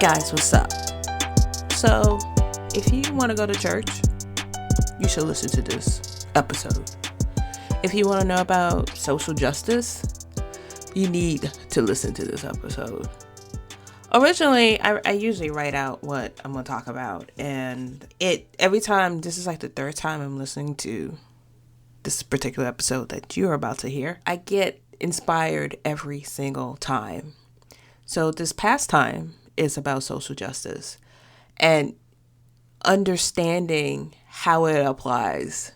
Guys, what's up? So, if you want to go to church, you should listen to this episode. If you want to know about social justice, you need to listen to this episode. Originally, I usually write out what I'm going to talk about, and every time, this is like the third time I'm listening to this particular episode that you're about to hear, I get inspired every single time. So this past time is about social justice and understanding how it applies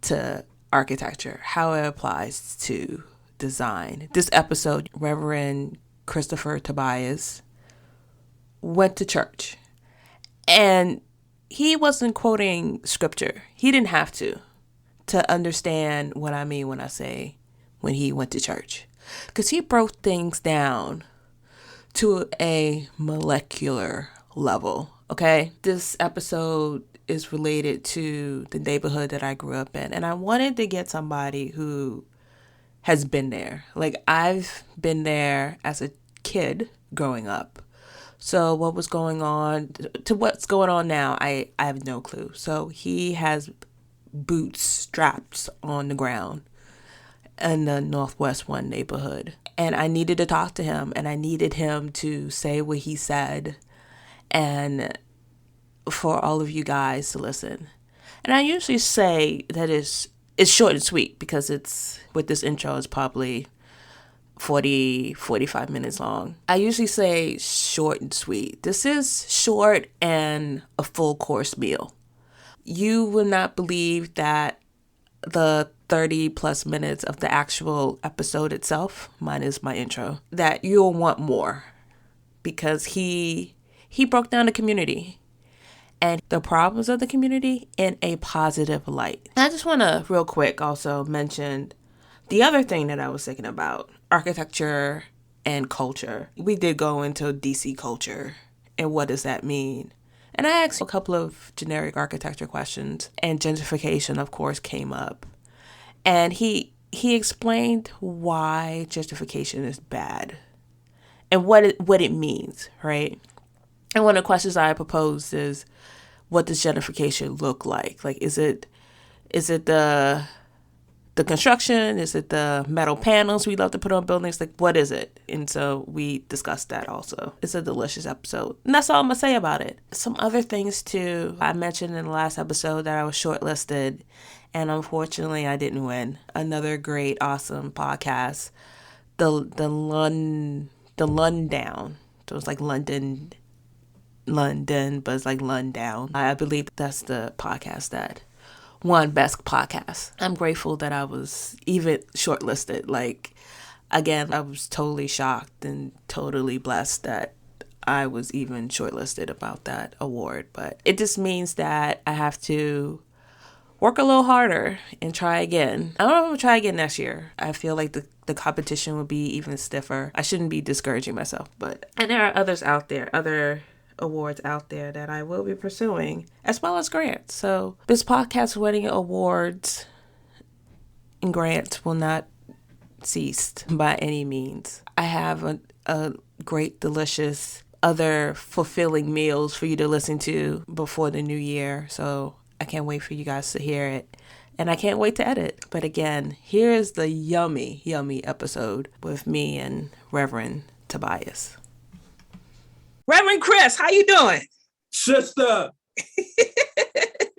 to architecture, how it applies to design. This episode, Reverend Christopher Tobias went to church, and he wasn't quoting scripture. He didn't have to understand what I mean when I say when he went to church, because he broke things down to a molecular level. Okay, this episode is related to the neighborhood that I grew up in, and I wanted to get somebody who has been there. Like, I've been there as a kid growing up. So what was going on to what's going on now, I have no clue. So he has boots strapped on the ground in the Northwest 1 neighborhood. And I needed to talk to him, and I needed him to say what he said, and for all of you guys to listen. And I usually say that it's short and sweet, because it's, with this intro, it's probably 45 minutes long. I usually say short and sweet. This is short and a full course meal. You will not believe that the 30 plus minutes of the actual episode itself, minus my intro, that you'll want more, because he broke down the community and the problems of the community in a positive light. I just want to real quick also mention the other thing that I was thinking about, architecture and culture. We did go into DC culture and what does that mean? And I asked a couple of generic architecture questions, and gentrification, of course, came up. And he explained why gentrification is bad and what it means, right? And one of the questions I proposed is, what does gentrification look like? Like, is it the construction? Is it the metal panels we love to put on buildings? Like, what is it? And so we discussed that also. It's a delicious episode. And that's all I'm going to say about it. Some other things too. I mentioned in the last episode that I was shortlisted, and unfortunately I didn't win. Another great, awesome podcast. The Lundown. So it's like London, but it's like Lundown. I believe that's the podcast that won Best Podcast. I'm grateful that I was even shortlisted. Like, again, I was totally shocked and totally blessed that I was even shortlisted about that award. But it just means that I have to work a little harder and try again. I don't know if I'm going to try again next year. I feel like the competition will be even stiffer. I shouldn't be discouraging myself. And there are others out there, other awards out there that I will be pursuing, as well as grants. So this podcast winning awards and grants will not cease by any means. I have a great, delicious, other fulfilling meals for you to listen to before the new year. So I can't wait for you guys to hear it. And I can't wait to edit. But again, here's the yummy, yummy episode with me and Reverend Tobias. Reverend Chris, how you doing? Sister!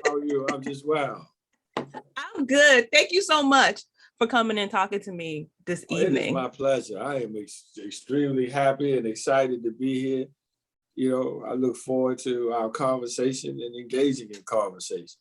How are you? I'm just well. I'm good. Thank you so much for coming and talking to me this evening. It is my pleasure. I am extremely happy and excited to be here. You know, I look forward to our conversation and engaging in conversation.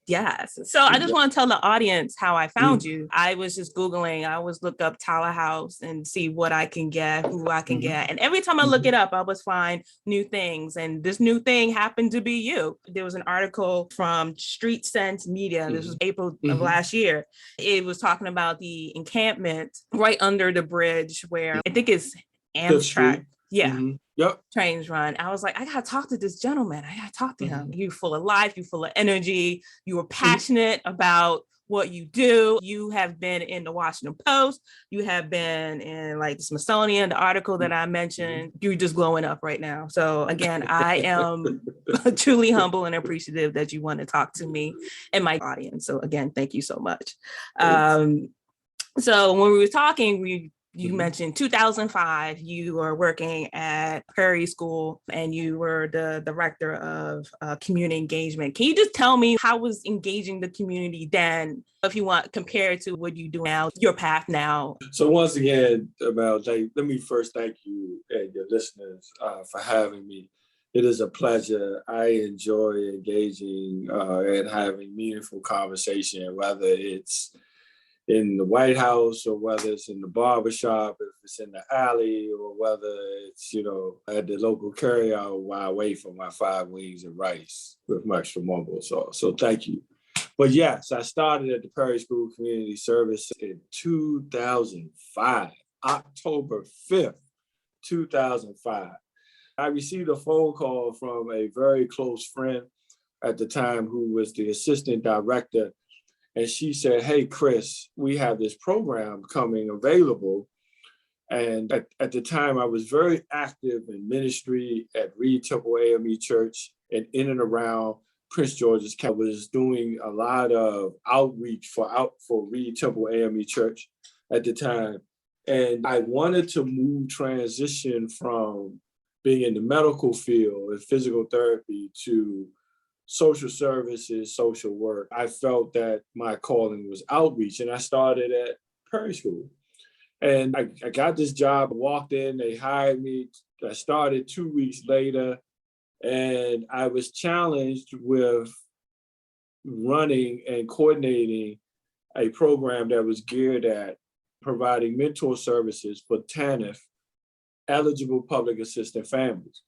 Yes. So I just want to tell the audience how I found you. I was just Googling. I always look up Tyler House and see what I can get, who I can get. And every time I look it up, I always find new things. And this new thing happened to be you. There was an article from Street Sense Media. This was April of last year. It was talking about the encampment right under the bridge where I think it's Amtrak. Yeah. Yep. Trains run. I was like, I gotta talk to this gentleman. I gotta talk to him. You full of life, you full of energy, you were passionate about what you do. You have been in the Washington Post. You have been in like the Smithsonian, the article that I mentioned. You're just glowing up right now. So again, I am truly humble and appreciative that you want to talk to me and my audience. So again, thank you so much. So when we were talking, you mentioned 2005, you were working at Prairie School and you were the director of community engagement. Can you just tell me how was engaging the community then, if you want, compared to what you do now, your path now? So once again, Mel, let me first thank you and your listeners for having me. It is a pleasure. I enjoy engaging and having meaningful conversation, whether it's in the White House or whether it's in the barbershop, if it's in the alley, or whether it's, at the local carryout while I wait for my 5 wings of rice with my extra mumbo sauce. So thank you. But yes, I started at the Prairie School Community Service in 2005, October 5th, 2005. I received a phone call from a very close friend at the time who was the assistant director. And she said, "Hey, Chris, we have this program coming available." And at the time, I was very active in ministry at Reed Temple AME Church and in and around Prince George's County. I was doing a lot of outreach for Reed Temple AME Church at the time. And I wanted to transition from being in the medical field and physical therapy to social services, social work. I felt that my calling was outreach, and I started at Prairie School. And I got this job, walked in, they hired me. I started 2 weeks later, and I was challenged with running and coordinating a program that was geared at providing mentor services for TANF, eligible public assistant families.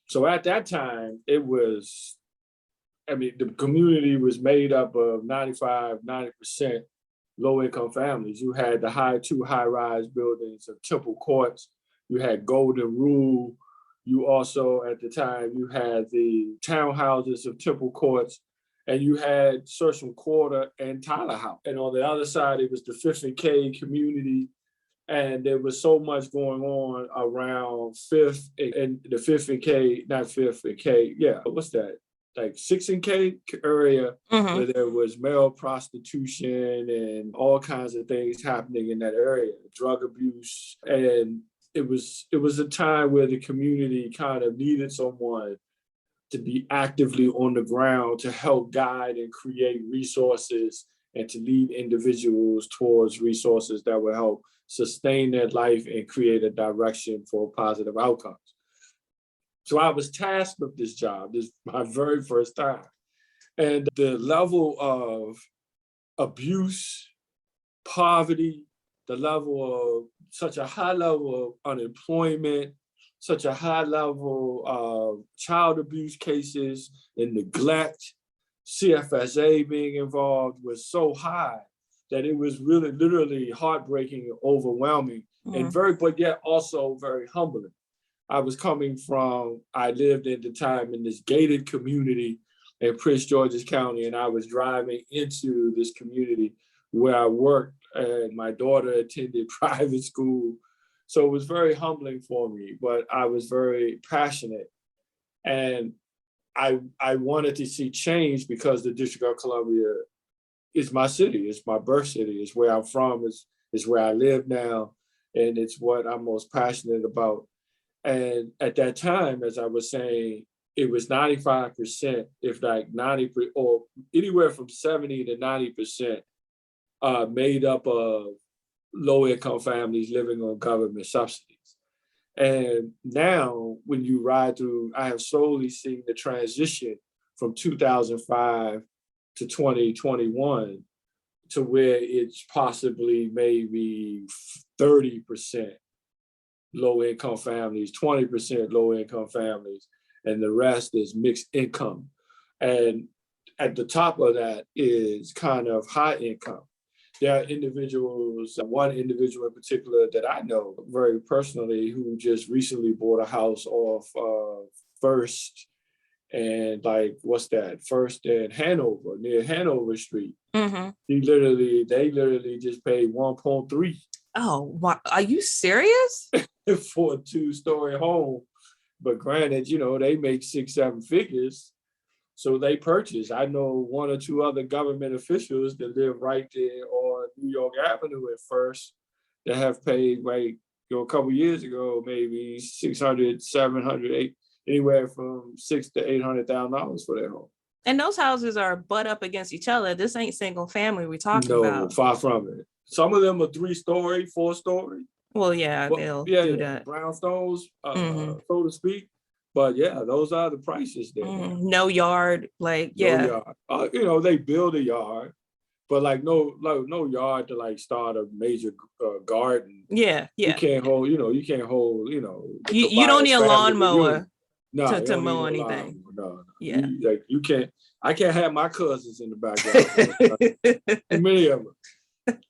So at that time, the community was made up of 90% low-income families. You had the two high-rise buildings of Temple Courts. You had Golden Rule. You also, at the time, you had the townhouses of Temple Courts, and you had Sursham Quarter and Tyler House. And on the other side, it was the Fifth and K community. And there was so much going on around Fifth and the Fifth and K, not Fifth and K. Yeah, what's that? Like 6 and K area, where there was male prostitution and all kinds of things happening in that area, drug abuse. And it was a time where the community kind of needed someone to be actively on the ground to help guide and create resources and to lead individuals towards resources that would help sustain their life and create a direction for positive outcomes. So I was tasked with this job. This is my very first time. And the level of abuse, poverty, the level of such a high level of unemployment, such a high level of child abuse cases and neglect, CFSA being involved was so high that it was really literally heartbreaking and overwhelming but yet also very humbling. I lived at the time in this gated community in Prince George's County, and I was driving into this community where I worked, and my daughter attended private school. So it was very humbling for me, but I was very passionate. And I wanted to see change because the District of Columbia is my city, it's my birth city, it's where I'm from, it's where I live now, and it's what I'm most passionate about. And at that time, as I was saying, it was 95%, if like 90%, or anywhere from 70 to 90% made up of low-income families living on government subsidies. And now, when you ride through, I have slowly seen the transition from 2005 to 2021 to where it's possibly maybe 30% low-income families, 20% low-income families, and the rest is mixed income. And at the top of that is kind of high income. There are individuals, one individual in particular that I know very personally, who just recently bought a house off First And like, what's that? First in Hanover, near Hanover Street. Mm-hmm. They literally just paid 1.3. Oh, wow. Are you serious? For a 2-story home. But granted, they make 6-7 figures. So they purchase. I know 1 or 2 other government officials that live right there on New York Avenue at First that have paid, like, a couple years ago, maybe 600, 700, 8, anywhere from $600,000 to $800,000 for their home. And those houses are butt up against each other. This ain't single family we're talking about. No, far from it. Some of them are 3-story, 4-story. Well, yeah, they'll do that. Brownstones, so to speak. But yeah, those are the prices there. No yard, like, yeah. No yard. They build a yard, but like no yard to like start a major garden. Yeah. You can't hold. You You don't need a lawnmower to mow anything. anything. No. Yeah. You can't. I can't have my cousins in the backyard. Many of them.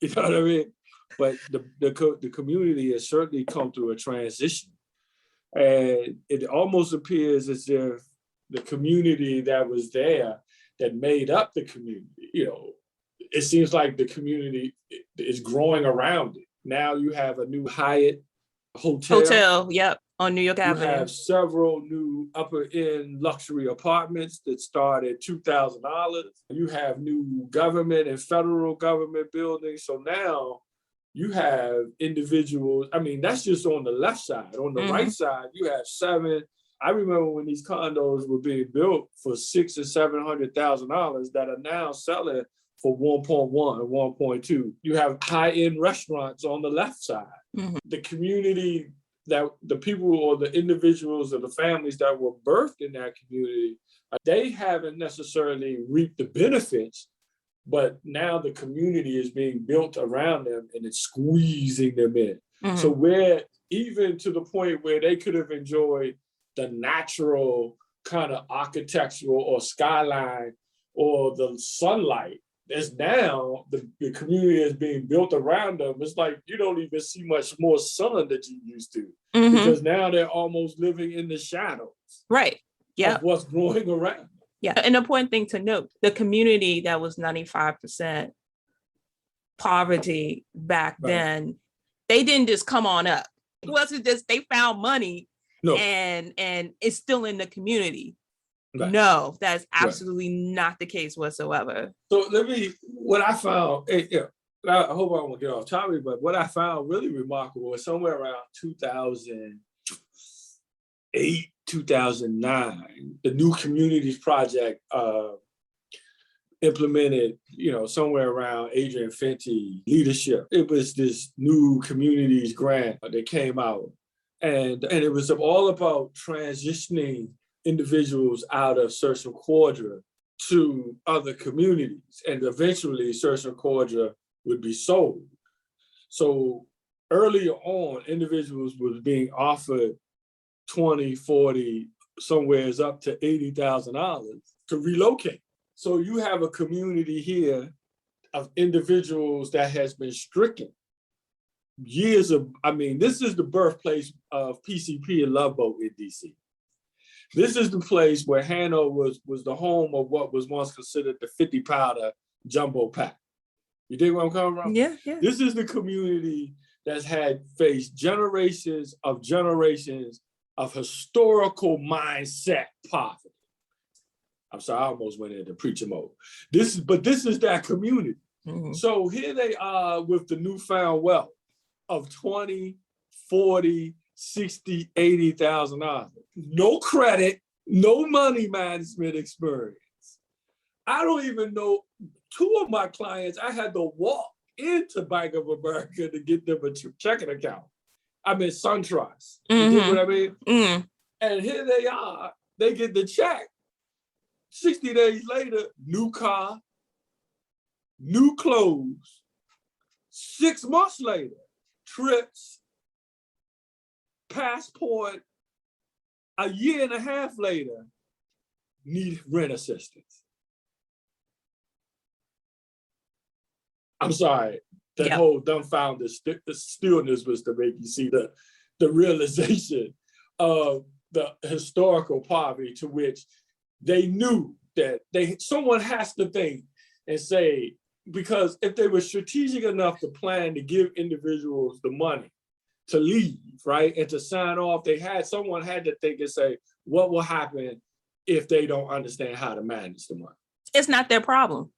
You know what I mean? But the community has certainly come through a transition. And it almost appears as if the community that was there that made up the community, it seems like the community is growing around it. Now you have a new Hyatt hotel. Yep, on New York Avenue. You have several new upper-end luxury apartments that start at $2,000. You have new government and federal government buildings. So now you have individuals. I mean, that's just on the left side. On the right side, you have 7. I remember when these condos were being built for $600,000 or $700,000 that are now selling for 1.1 and 1.2. You have high-end restaurants on the left side. The community, that the people or the individuals or the families that were birthed in that community, they haven't necessarily reaped the benefits. But now the community is being built around them and it's squeezing them in. So where even to the point where they could have enjoyed the natural kind of architectural or skyline or the sunlight, there's now the community is being built around them. It's like you don't even see much more sun that you used to because now they're almost living in the shadows. Right. Yeah. Of what's growing around. Yeah. An important thing to note, the community that was 95% poverty back then, they didn't just come on up. It wasn't just they found money and it's still in the community. Right. No, that's absolutely not the case whatsoever. So what I found, I hope I won't get off topic, but what I found really remarkable was somewhere around 2008, 2009, the New Communities Project implemented, somewhere around Adrian Fenty leadership. It was this New Communities grant that came out. And it was all about transitioning individuals out of Search and Quadra to other communities. And eventually Search and Quadra would be sold. So earlier on, individuals was being offered 20, 40, somewhere up to $80,000 to relocate. So you have a community here of individuals that has been stricken. This is the birthplace of PCP and Love Boat in DC. This is the place where Hanover was the home of what was once considered the 50 pounder jumbo pack. You dig where I'm coming from? Yeah. This is the community that's had faced generations of historical mindset poverty. I'm sorry, I almost went into preacher mode. This is that community. So here they are with the newfound wealth of 20, 40, 60, $80,000. No credit, no money management experience. I don't even know, 2 of my clients, I had to walk into Bank of America to get them a checking account. I'm in SunTrust. You know what I mean? And here they are, they get the check. 60 days later, new car, new clothes. 6 months later, trips, passport. A year and a half later, need rent assistance. I'm sorry, that whole dumbfounded stillness was to make you see the realization of the historical poverty to which they knew that someone has to think and say, because if they were strategic enough to plan to give individuals the money to leave, right, and to sign off, someone had to think and say, what will happen if they don't understand how to manage the money? It's not their problem.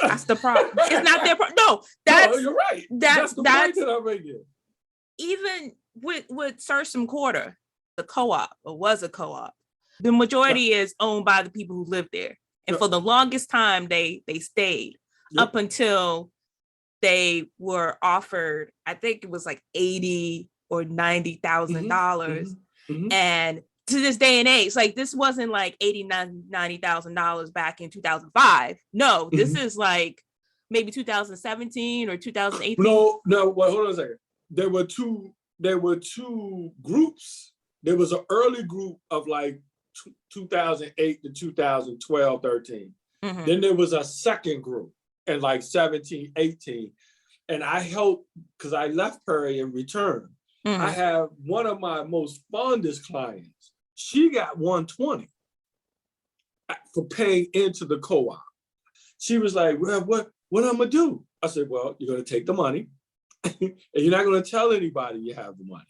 That's the problem. It's not their problem. No, you're right. That's the point that I'm making. Even with Sursum Quarter, the co-op, or was a co-op, the majority is owned by the people who live there. And for the longest time, they stayed up until they were offered, I think it was like $80,000 or $90,000. And to this day and age, like this wasn't like $80,000, $90,000 back in 2005. No, this is like maybe 2017 or 2018. No, well, hold on a second. There were two groups. There was an early group of like 2008 to 2012, 13. Then there was a second group in like 17, 18. And I helped, because I left Perry in return. I have one of my most fondest clients. She got 120 for paying into the co-op. She was like, well, what I'm gonna do? I said, well, you're gonna take the money and you're not gonna tell anybody you have the money.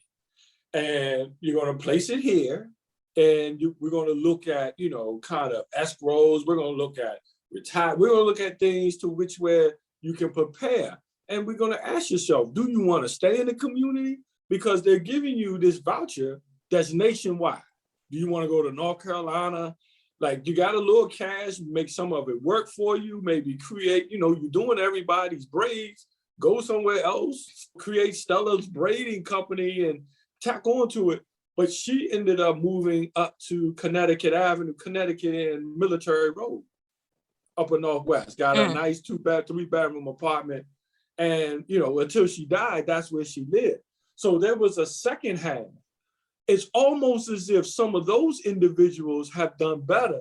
And you're gonna place it here, and we're gonna look at, kind of escrows. We're gonna look at retire. We're gonna look at things to which where you can prepare. And we're gonna ask yourself, do you wanna stay in the community? Because they're giving you this voucher that's nationwide. Do you want to go to North Carolina? Like, you got a little cash, make some of it work for you, maybe create, you're doing everybody's braids, go somewhere else, create Stella's braiding company and tack onto it. But she ended up moving up to Connecticut Avenue, Connecticut and Military Road, upper Northwest, got a nice 3-bedroom apartment. And, until she died, that's where she lived. So there was a second half. It's almost as if some of those individuals have done better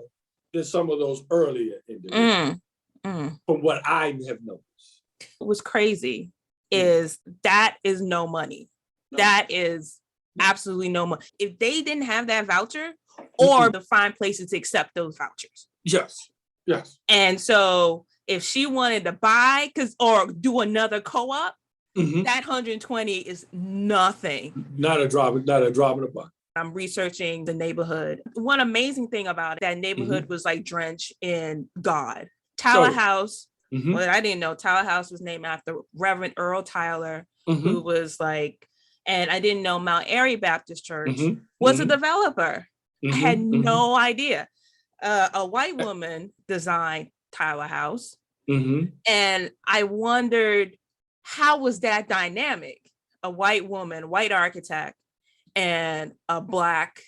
than some of those earlier individuals, from what I have noticed. What was crazy is that is no money. No. That is absolutely no money. If they didn't have that voucher, or to find places to accept those vouchers. Yes. And so if she wanted to buy or do another co-op, that 120 is nothing. Not a drop in the bucket. I'm researching the neighborhood. One amazing thing about it, that neighborhood was like drenched in God. Tyler House, well, I didn't know Tyler House was named after Reverend Earl Tyler, who was like, and I didn't know Mount Airy Baptist Church was a developer. I had no idea. A white woman designed Tyler House. And I wondered, how was that dynamic? A white woman, white architect, and a Black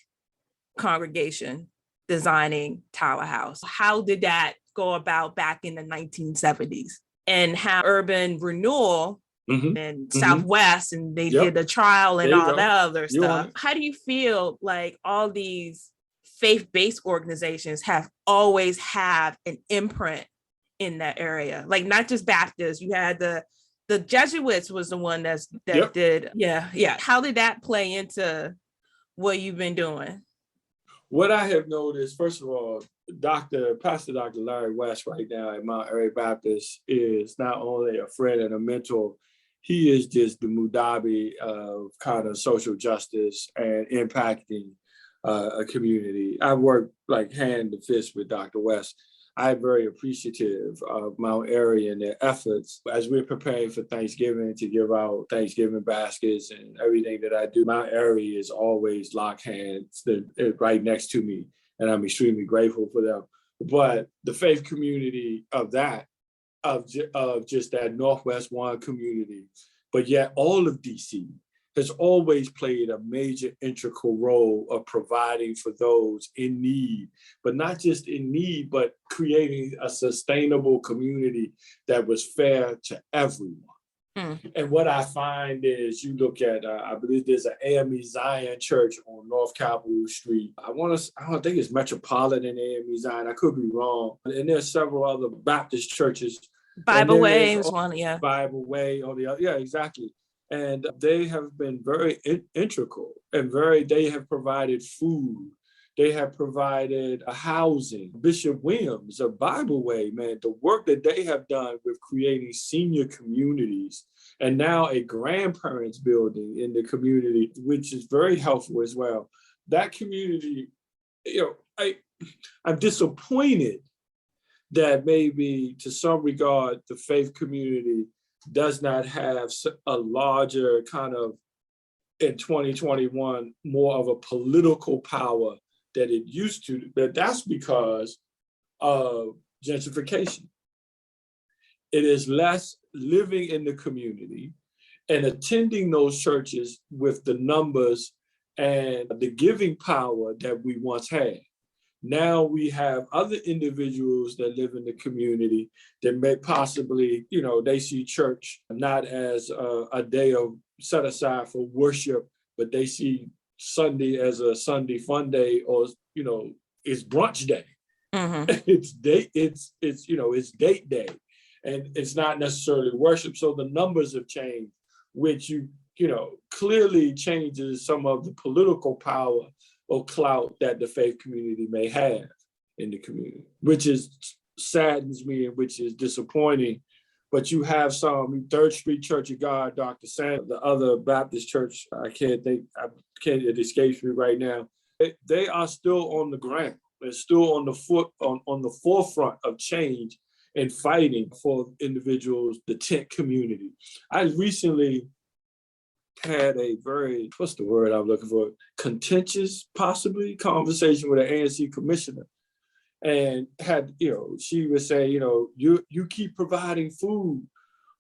congregation designing Tyler House. How did that go about back in the 1970s? And how urban renewal in Southwest, and they did a trial and all that other stuff. How do you feel like all these faith-based organizations have always had an imprint in that area? Like, not just Baptists, you had the Jesuits was the one that did. Yeah. How did that play into what you've been doing? What I have noticed, first of all, Pastor Dr. Larry West right now at Mount Airy Baptist is not only a friend and a mentor, he is just the Mudabi of kind of social justice and impacting a community. I work like hand to fist with Dr. West. I'm very appreciative of Mount Airy and their efforts as we're preparing for Thanksgiving to give out Thanksgiving baskets and everything that I do. Mount Airy is always locked hands. They're right next to me, and I'm extremely grateful for them. But the faith community of just that Northwest One community, but yet all of DC has always played a major integral role of providing for those in need, but not just in need, but creating a sustainable community that was fair to everyone. And what I find is, you look at, I believe there's an AME Zion Church on North Capitol Street. I don't think it's Metropolitan AME Zion. I could be wrong. And there's several other Baptist churches. Bible Way is one, Bible Way on the other, yeah, exactly. And they have been very integral and they have provided food They have provided a housing. Bishop Williams of Bible Way, man, the work that they have done with creating senior communities and now a grandparents building in the community, which is very helpful as well. That community, I'm disappointed that maybe to some regard, the faith community does not have a larger kind of, in 2021, more of a political power that it used to. But that's because of gentrification. It is less living in the community and attending those churches with the numbers and the giving power that we once had. Now we have other individuals that live in the community that may possibly, they see church not as a day of set aside for worship, but they see Sunday as a Sunday fun day, or, it's brunch day. Mm-hmm. It's date day. And it's not necessarily worship. So the numbers have changed, which clearly changes some of the political power or clout that the faith community may have in the community, which saddens me and which is disappointing. But you have some, Third Street Church of God, Dr. Sam, the other Baptist church, it escapes me right now. They are still on the ground. They're still on the forefront of change and fighting for individuals, the tent community. I recently had a very, what's the word I'm looking for? Contentious, possibly, conversation with an ANC commissioner. And had, she would say, you keep providing food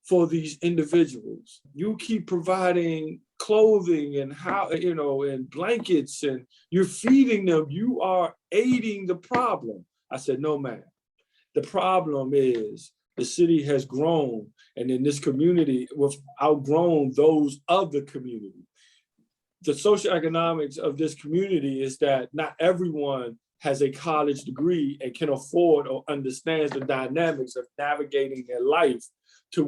for these individuals. You keep providing clothing and and blankets, and you're feeding them. You are aiding the problem. I said, no, ma'am. The problem is the city has grown, and in this community, we've outgrown those of the community. The socioeconomics of this community is that not everyone has a college degree and can afford or understands the dynamics of navigating their life to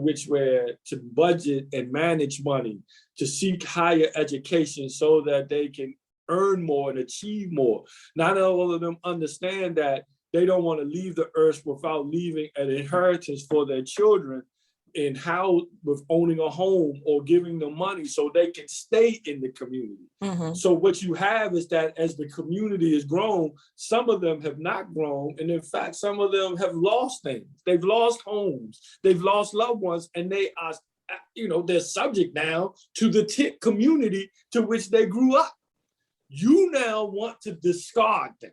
budget and manage money, to seek higher education so that they can earn more and achieve more. Not all of them understand that they don't want to leave the earth without leaving an inheritance for their children, in how with owning a home or giving them money so they can stay in the community. Mm-hmm. So what you have is that as the community has grown, some of them have not grown. And in fact, some of them have lost things. They've lost homes, they've lost loved ones, and they are, they're subject now to the tent community to which they grew up. You now want to discard them.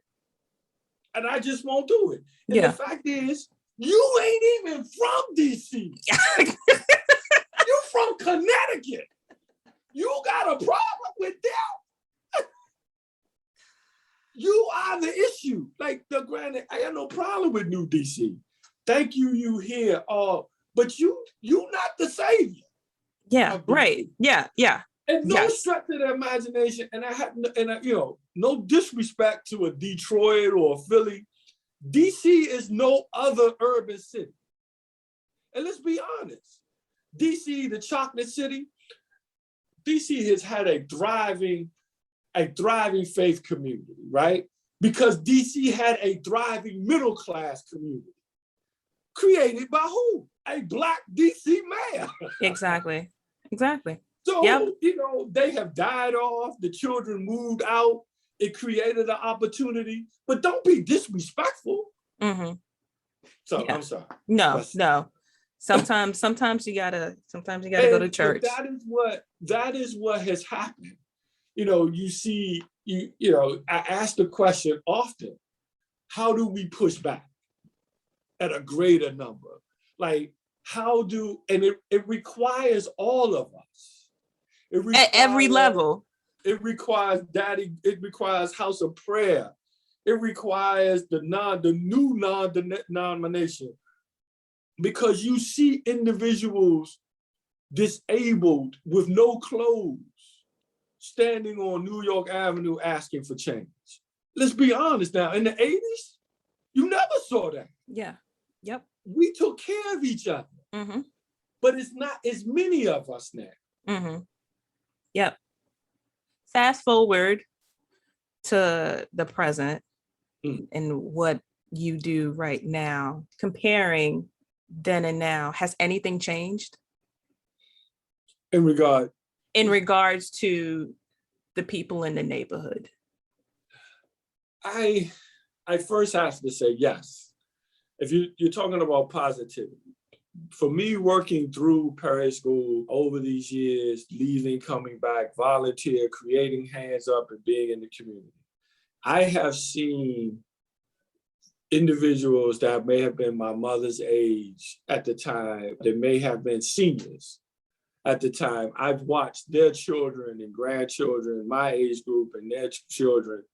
And I just won't do it. And the fact is, you ain't even from DC. You from Connecticut. You got a problem with them. You are the issue. Granted, I got no problem with New DC. Thank you, you here. But you not the savior. Yeah, right. Yeah. And no stretch of the imagination. And no disrespect to a Detroit or a Philly. DC is no other urban city. And let's be honest, DC, the chocolate city, DC has had a thriving faith community, right? Because DC had a thriving middle class community. Created by who? A Black DC mayor. Exactly. So, they have died off, the children moved out. It created an opportunity, but don't be disrespectful. Mm-hmm. So I'm sorry. No. Sometimes you gotta go to church. That is what has happened. You see, I ask the question often: how do we push back at a greater number? And it requires all of us. At every level. It requires it requires House of Prayer. It requires the new non-denomination. Because you see individuals disabled with no clothes standing on New York Avenue asking for change. Let's be honest now, in the 80s, you never saw that. Yeah. Yep. We took care of each other. Mm-hmm. But it's not as many of us now. Mm-hmm. Yep. Fast forward to the present Mm. and what you do right now, comparing then and now, has anything changed In regards to the people in the neighborhood? I first have to say yes. If you're talking about positivity, for me, working through Perry School over these years, leaving, coming back, volunteer, creating Hands Up, and being in the community, I have seen individuals that may have been my mother's age at the time, they may have been seniors at the time. I've watched their children and grandchildren, my age group, and their children.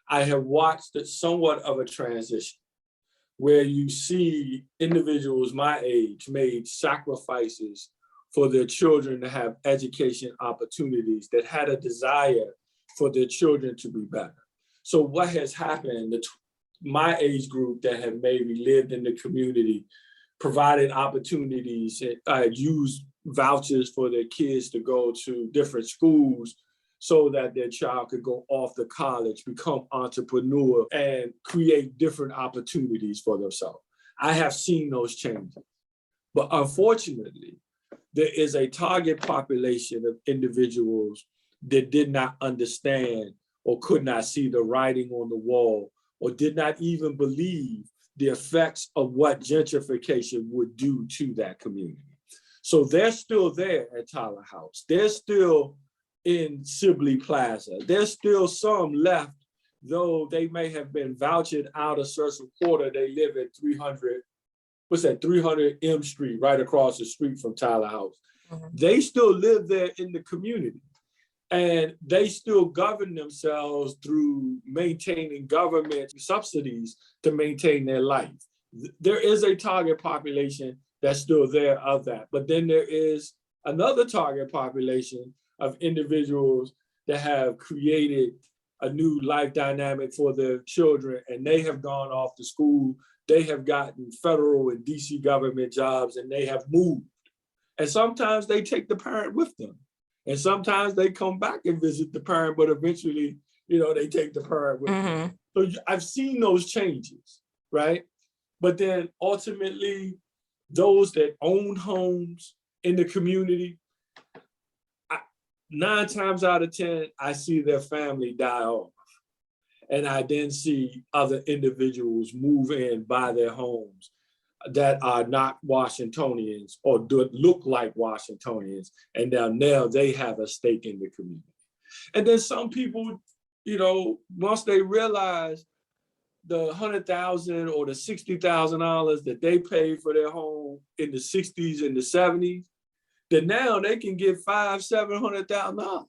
I have watched somewhat of a transition where you see individuals my age made sacrifices for their children to have education opportunities, that had a desire for their children to be better. So what has happened, my age group that have maybe lived in the community, provided opportunities, used vouchers for their kids to go to different schools so that their child could go off to college, become entrepreneur, and create different opportunities for themselves. I have seen those changes. But unfortunately, there is a target population of individuals that did not understand or could not see the writing on the wall, or did not even believe the effects of what gentrification would do to that community. So they're still there at Tyler House. They're still in Sibley Plaza. There's still some left, though they may have been vouchered out of Cecil Quarter. They live at 300 M Street, right across the street from Tyler House. Mm-hmm. They still live there in the community, and they still govern themselves through maintaining government subsidies to maintain their life. There is a target population that's still there of that. But then there is another target population of individuals that have created a new life dynamic for their children, and they have gone off to school. They have gotten federal and DC government jobs, and they have moved. And sometimes they take the parent with them. And sometimes they come back and visit the parent, but eventually, they take the parent with them. So I've seen those changes, right? But then ultimately, those that own homes in the community, 9 times out of 10, I see their family die off. And I then see other individuals move in, buy their homes that are not Washingtonians or look like Washingtonians. And now they have a stake in the community. And then some people, once they realize the $100,000 or the $60,000 that they paid for their home in the 60s and the 70s, then now they can get $500,000-$700,000,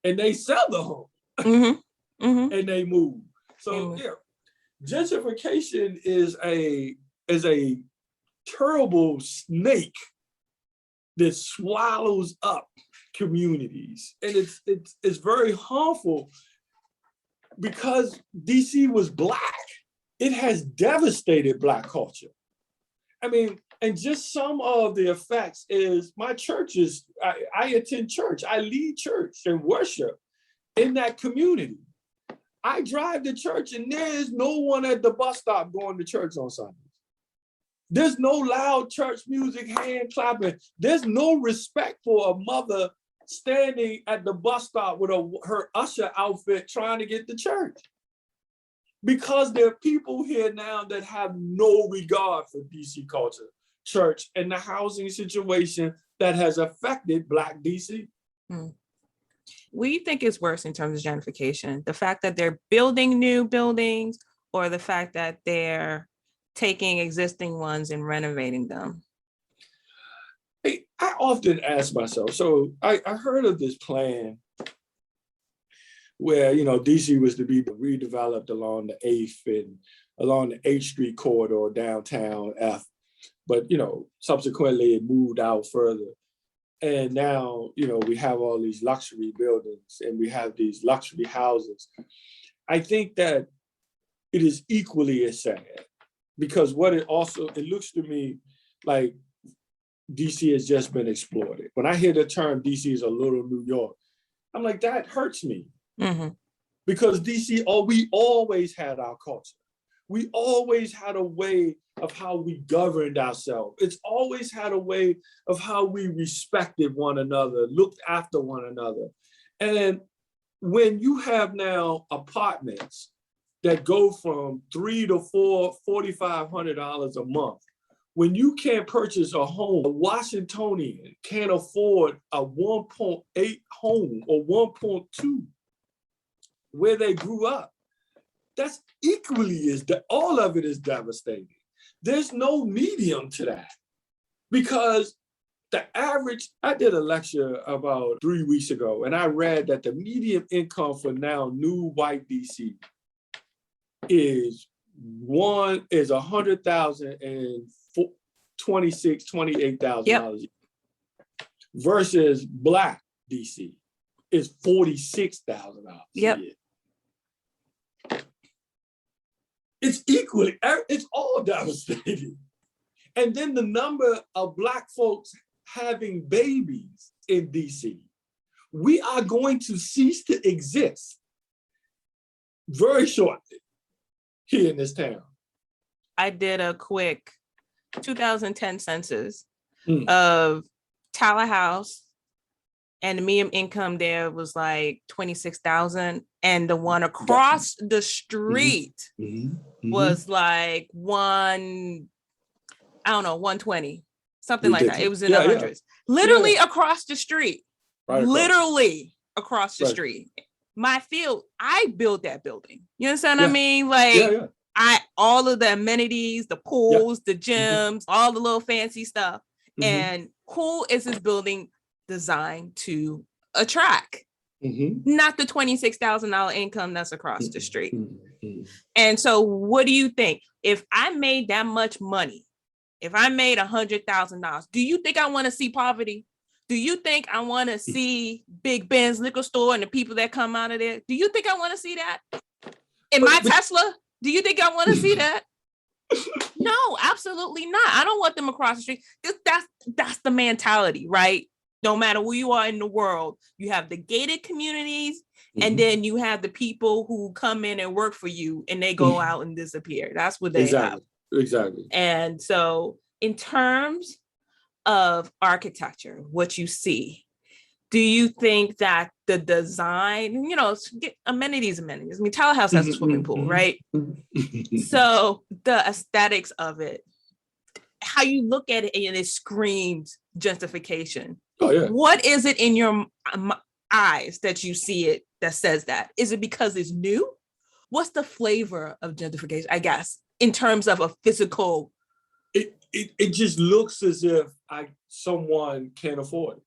and they sell the home. Mm-hmm. Mm-hmm. And they move. So gentrification is a terrible snake that swallows up communities, and it's very harmful. Because DC was Black, it has devastated Black culture. I mean, and just some of the effects is my churches, I attend church, I lead church and worship in that community. I drive to church and there is no one at the bus stop going to church on Sundays. There's no loud church music, hand clapping. There's no respect for a mother standing at the bus stop with her usher outfit trying to get to church. Because there are people here now that have no regard for DC culture, church, and the housing situation that has affected Black DC. What do you think is worse in terms of gentrification? The fact that they're building new buildings, or the fact that they're taking existing ones and renovating them? I often ask myself, so I heard of this plan where, DC was to be redeveloped along the 8th and along the 8th Street corridor, downtown F. But, subsequently it moved out further. And now, we have all these luxury buildings and we have these luxury houses. I think that it is equally as sad, because it looks to me like DC has just been exploited. When I hear the term DC is a little New York, I'm like, that hurts me. Mm-hmm. because DC, we always had our culture. We always had a way of how we governed ourselves. It's always had a way of how we respected one another, looked after one another. And when you have now apartments that go from $3 to $4,500 a month, when you can't purchase a home, a Washingtonian can't afford a 1.8 home or 1.2 where they grew up. That's all of it is devastating. There's no medium to that, because the average, I did a lecture about 3 weeks ago, and I read that the median income for now new white DC is $100,000 and $28,000 versus Black DC is $46,000 a year. It's all devastating. And then the number of Black folks having babies in DC, we are going to cease to exist very shortly here in this town. I did a quick 2010 census of Tallahouse, and the median income there was like 26,000, and the one across the street was like 120, something like that. It was in the hundreds. Literally across the street. Literally across the street. My field, I built that building. You understand what I mean? Like all of the amenities, the pools, the gyms, all the little fancy stuff. And who is this building designed to attract? Not the $26,000 income that's across the street. And so what do you think? If I made that much money, if I made $100,000, do you think I want to see poverty? Do you think I want to see Big Ben's liquor store and the people that come out of there? Do you think I want to see that? In my Tesla? Do you think I want to see that? No, absolutely not. I don't want them across the street. That's the mentality, right? No matter where you are in the world, you have the gated communities, and then you have the people who come in and work for you, and they go out and disappear. That's what they have. Exactly. And so in terms of architecture, what you see, do you think that the design, amenities? I mean, Tallahouse has a swimming pool, right? So the aesthetics of it, how you look at it, and it screams gentrification. Oh, yeah. What is it in your eyes that you see it that says that? Is it because it's new? What's the flavor of gentrification, I guess, in terms of a physical? It just looks as if someone can't afford it.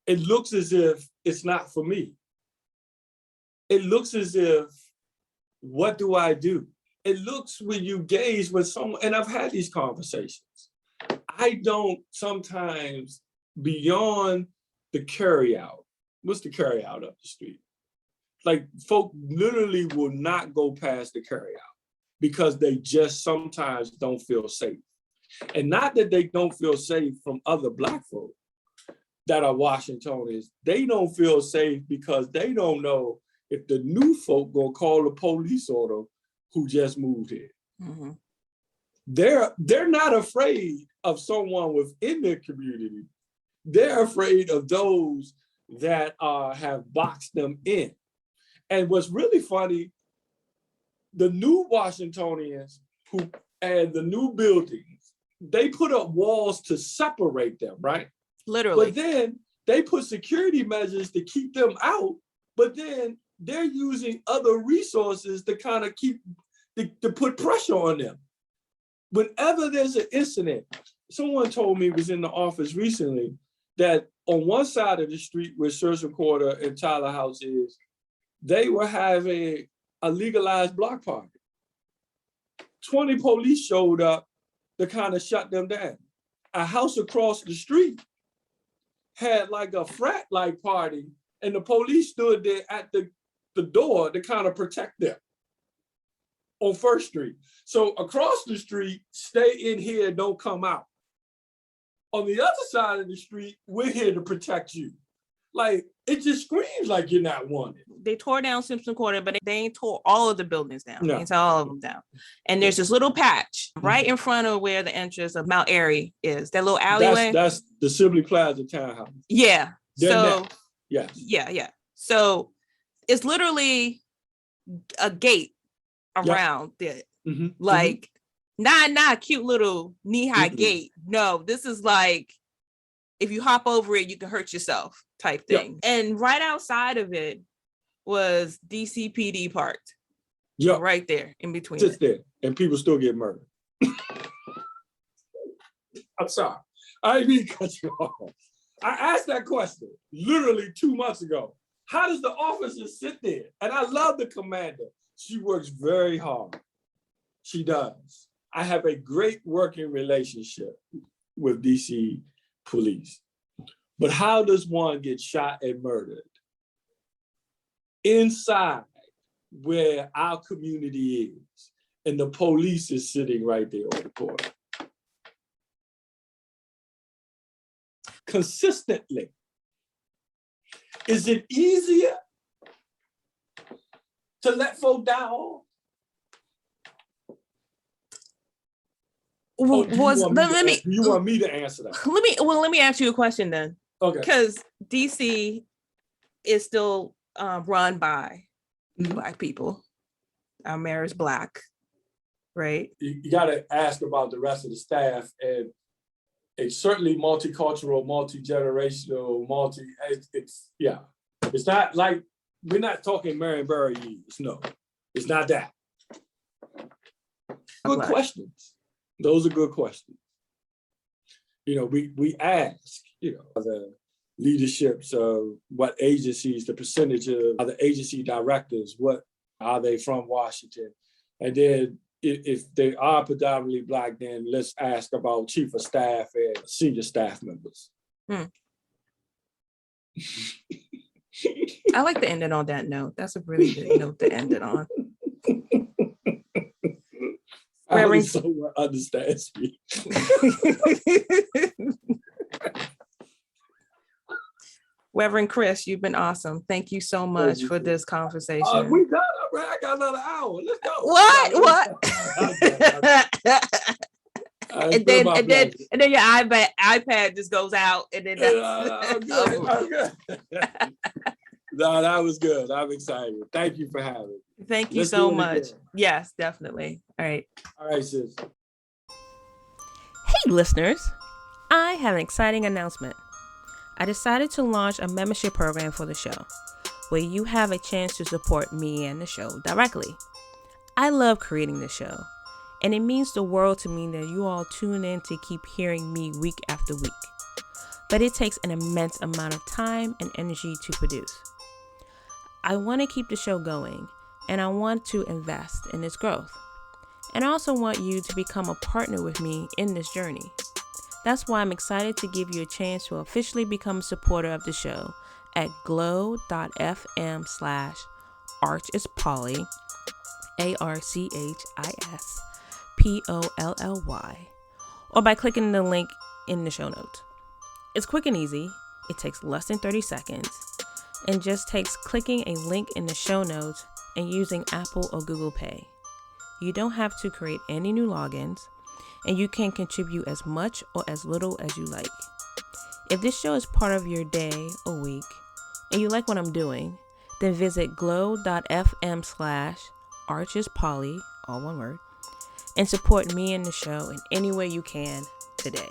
It looks as if it's not for me. It looks as if, what do I do? It looks when you gaze with someone, and I've had these conversations. I don't sometimes, beyond the carryout. What's the carryout up the street? Like, folk literally will not go past the carryout because they just sometimes don't feel safe. And not that they don't feel safe from other Black folk that are Washingtonians. They don't feel safe because they don't know if the new folk gonna call the police on them who just moved here. They're not afraid of someone within their community. They're afraid of those that have boxed them in. And what's really funny, the new Washingtonians and the new buildings, they put up walls to separate them, right? Literally. But then they put security measures to keep them out, but then they're using other resources to kind of to put pressure on them. Whenever there's an incident, someone told me, was in the office recently, that on one side of the street where Surgeon Quarter and Tyler House is, they were having a legalized block party. 20 police showed up to kind of shut them down. A house across the street had like a frat-like party, and the police stood there at the door to kind of protect them on First Street. So across the street, stay in here, don't come out. On the other side of the street, we're here to protect you. Like, it just screams like you're not wanted. They tore down Simpson Quarter, but they ain't tore all of the buildings down. No. They ain't tore all of them down. And there's this little patch right in front of where the entrance of Mount Airy is. That little alleyway. That's the Sibley Plaza townhouse. Yeah. Yes. Yeah. So it's literally a gate around it. Mm-hmm. Like, not a cute little knee-high gate. No, this is like, if you hop over it, you can hurt yourself type thing. And right outside of it was DCPD parked. Right there in between. Just there. And people still get murdered. I'm sorry. I didn't mean to cut you off. I asked that question literally 2 months ago. How does the officer sit there? And I love the commander. She works very hard. She does. I have a great working relationship with DC police. But how does one get shot and murdered inside where our community is, and the police is sitting right there on the corner? Consistently. Is it easier to let folk die off? You want me to answer that? Let me ask you a question then. Okay. Because DC is still run by Black people. Our mayor is Black, right? You got to ask about the rest of the staff, and it's certainly multicultural, multi-generational, It's not like, we're not talking Marion Barry years. No, it's not that. Good questions. Those are good questions. We ask, the leaderships of what agencies, the percentage of the agency directors, what are they from Washington? And then if they are predominantly Black, then let's ask about chief of staff and senior staff members. I like to end it on that note. That's a really good note to end it on. Reverend, someone understands me. Reverend Chris, you've been awesome. Thank you so much for this conversation. We done. I got another hour. Let's go. What? And then your iPad just goes out, and then I'm good. No, that was good. I'm excited. Thank you for having me. Thank you so much. Yes, definitely. All right, sis. Hey, listeners. I have an exciting announcement. I decided to launch a membership program for the show, where you have a chance to support me and the show directly. I love creating the show, and it means the world to me that you all tune in to keep hearing me week after week. But it takes an immense amount of time and energy to produce. I want to keep the show going, and I want to invest in its growth. And I also want you to become a partner with me in this journey. That's why I'm excited to give you a chance to officially become a supporter of the show at glow.fm/archispolly, ARCHISPOLLY, or by clicking the link in the show notes. It's quick and easy. It takes less than 30 seconds and just takes clicking a link in the show notes and using Apple or Google Pay. You don't have to create any new logins, and you can contribute as much or as little as you like. If this show is part of your day or week, and you like what I'm doing, then visit glow.fm/archispolly, all one word, and support me and the show in any way you can today.